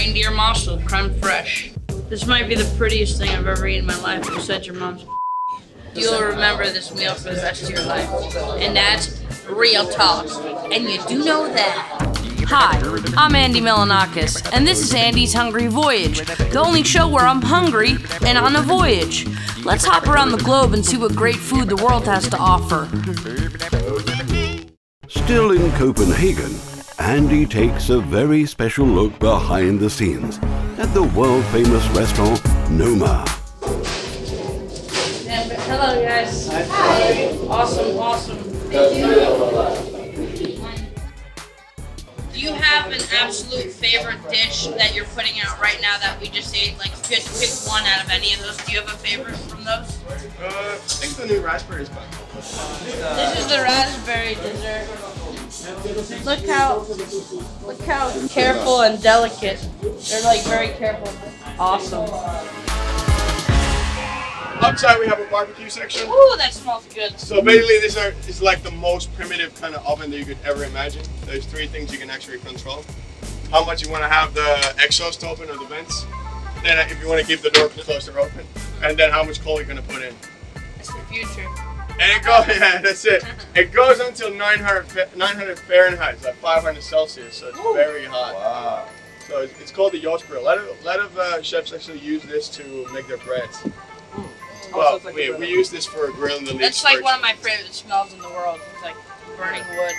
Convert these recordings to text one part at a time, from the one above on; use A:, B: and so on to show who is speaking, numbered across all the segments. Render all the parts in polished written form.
A: reindeer mussel, creme fraiche. This might be the prettiest thing I've ever eaten in my life besides your mom's. You'll remember this meal for the rest of your life. And that's real talk. And you do know that. Hi, I'm Andy Milonakis, and this is Andy's Hungry Voyage, the only show where I'm hungry and on a voyage. Let's hop around the globe and see what great food the world has to offer.
B: Still in Copenhagen, Andy takes a very special look behind the scenes at the world-famous restaurant Noma.
A: Hello, guys. Hi. Awesome. Thank you. Do you have an absolute favorite dish that you're putting out right now that we just ate? Like, if you had to pick one out of any of those, do you have a favorite from those?
C: I think the new raspberry spot.
A: This is the raspberry dessert. Look how careful and delicate. They're like very careful. Awesome.
C: Outside we have a barbecue section.
A: Ooh, that smells good.
C: So basically this is like the most primitive kind of oven that you could ever imagine. There's three things you can actually control. How much you want to have the exhaust open or the vents. Then if you want to keep the door closed or open. And then how much coal you're going to put in.
A: It's the future.
C: And it goes, yeah, that's it. It goes until 900 Fahrenheit, like 500 Celsius, so it's very hot.
D: Wow.
C: So it's called the Yost grill. A lot of chefs actually use this to make their breads. Well, we use this for grilling the leeks.
A: That's like one of my favorite smells in the world. It's like burning wood.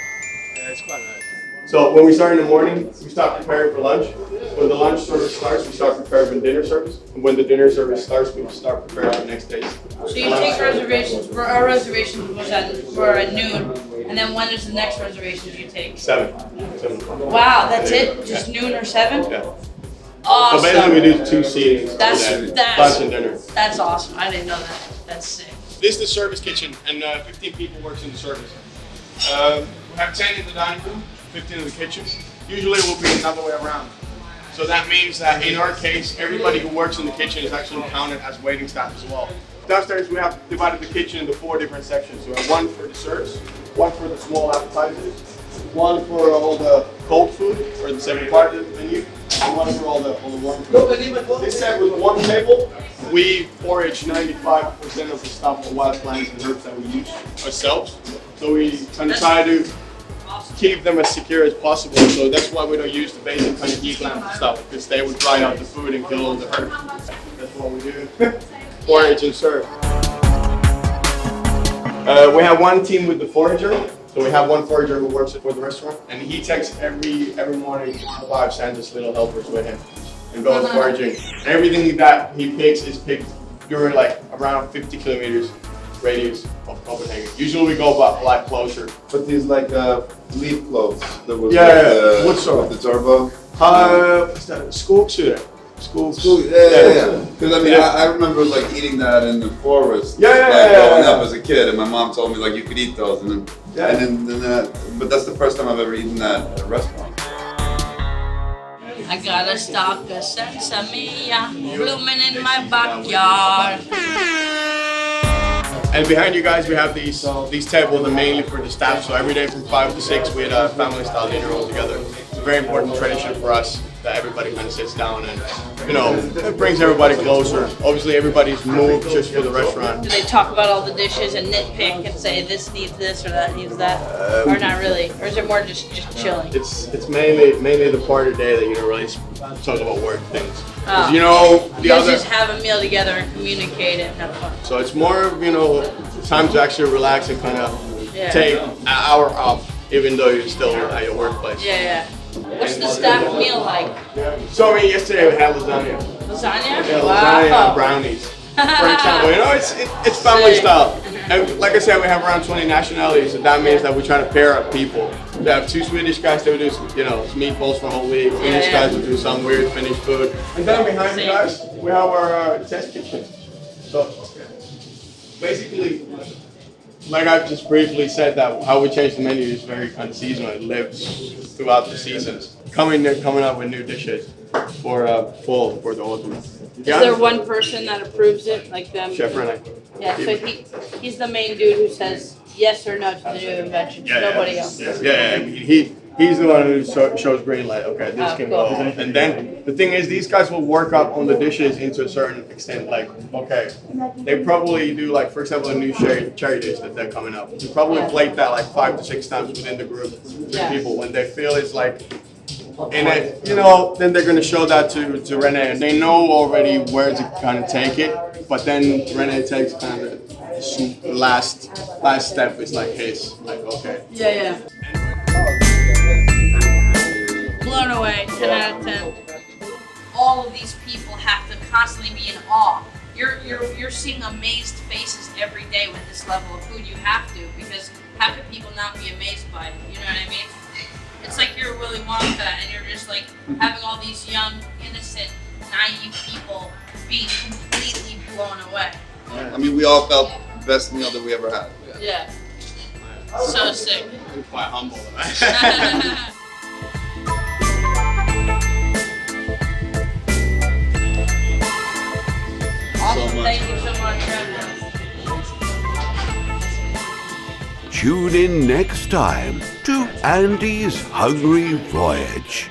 C: Yeah, it's quite nice. So when we start in the morning, we start preparing for lunch. When the lunch service starts, we start preparing for dinner service. And when the dinner service starts, we start preparing for the next day.
A: So you take reservations. For our reservations was at noon, and then when is the next reservations you take?
C: 7.
A: Wow, that's it? Just noon or 7?
C: Yeah.
A: Awesome.
C: So basically we do 2 seatings.
A: That's
C: lunch and dinner.
A: That's awesome. I didn't know that. That's sick.
C: This is the service kitchen, and 15 people works in the service. We have 10 in the dining room, 15 in the kitchen. Usually it will be another way around. So that means that in our case, everybody who works in the kitchen is actually counted as waiting staff as well. Downstairs we have divided the kitchen into 4 different sections. So we have one for desserts, one for the small appetizers, one for all the cold food, or the 7-part menu, and one for all the warm food. This set with one table, we forage 95% of the stuff, the wild plants and herbs that we use ourselves. So we kind of try to keep them as secure as possible. So that's why we don't use the basic kind of heat lamp stuff, because they would dry out the food and kill all the herbs. That's what we do. Forage and serve. We have one team with the forager. So we have one forager who works for the restaurant, and he takes every morning 5 Santa's little helpers with him and goes foraging. And everything that he picks is picked during like around 50 kilometers radius of Copenhagen. Usually we go about like closer.
D: But these like leaf clothes that was
C: Wood sort.
D: the turbo.
C: What's that? Skogsyre.
D: School, yeah. Because I mean, I remember like eating that in the forest. Growing up as a kid, and my mom told me like you could eat those, and then but that's the first time I've ever eaten that at a restaurant.
A: I got a stalk of sensamia blooming in my backyard.
C: And behind you guys, we have these tables, are mainly for the staff. So every day from 5 to 6, we had a family-style dinner all together. It's a very important tradition for us that everybody kind of sits down and, you know, it brings everybody closer. Obviously, everybody's moved just for the restaurant.
A: Do they talk about all the dishes and nitpick and say this needs this or that needs that, or not really? Or is it more just chilling?
C: It's mainly the part of the day that you don't really talk about work things.
A: Oh.
C: You know,
A: you guys just have a meal together and communicate and have fun.
C: So it's more, you know, time to actually relax and kind of take an hour off, even though you're still at your workplace.
A: Yeah. What's the staff meal like?
C: So I mean, yesterday we had lasagna.
A: Lasagna?
C: Yeah,
A: wow.
C: Lasagna and brownies. For example, you know, it's family style. And like I said, we have around 20 nationalities, so that means that we try to pair up people. We have 2 Swedish guys that would do, you know, meatballs for a whole week. Finnish guys would do some weird Finnish food. And then behind you guys, we have our test kitchen. So basically, like I've just briefly said, that how we change the menu is very kind of seasonal. It lives throughout the seasons. Coming up with new dishes for fall, for the autumn.
A: Is there one person that approves it, like them?
C: Chef Rene.
A: Yeah, so he's the main dude who says yes or no to the new inventions. Nobody else.
C: Yeah. He's the one who shows green light. Okay, this can go. And then the thing is, these guys will work up on the dishes into a certain extent. Like, okay, they probably do, like, for example, a new cherry dish that they're coming up. You probably plate that like 5 to 6 times within the group to people. When they feel it's like in it, you know, then they're gonna show that to Rene, and they know already where to kind of take it. But then Rene takes kind of the last step is like his, like, okay.
A: Yeah. Blown away, 10 out of 10. All of these people have to constantly be in awe. You're seeing amazed faces every day with this level of food. You have to, because how could people not be amazed by it? You know what I mean? It's like you're Willy Wonka, and you're just like having all these young, innocent, naive people being completely blown away.
D: I mean, we all felt the best meal that we ever had.
A: Yeah. So sick.
C: I'm quite humble.
A: Awesome. Thank you so much.
B: Tune in next time to Andy's Hungry Voyage.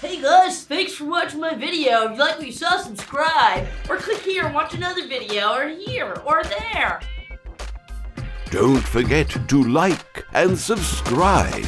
A: Hey guys, thanks for watching my video. If you like what you saw, subscribe. Or click here and watch another video, or here, or there.
B: Don't forget to like and subscribe.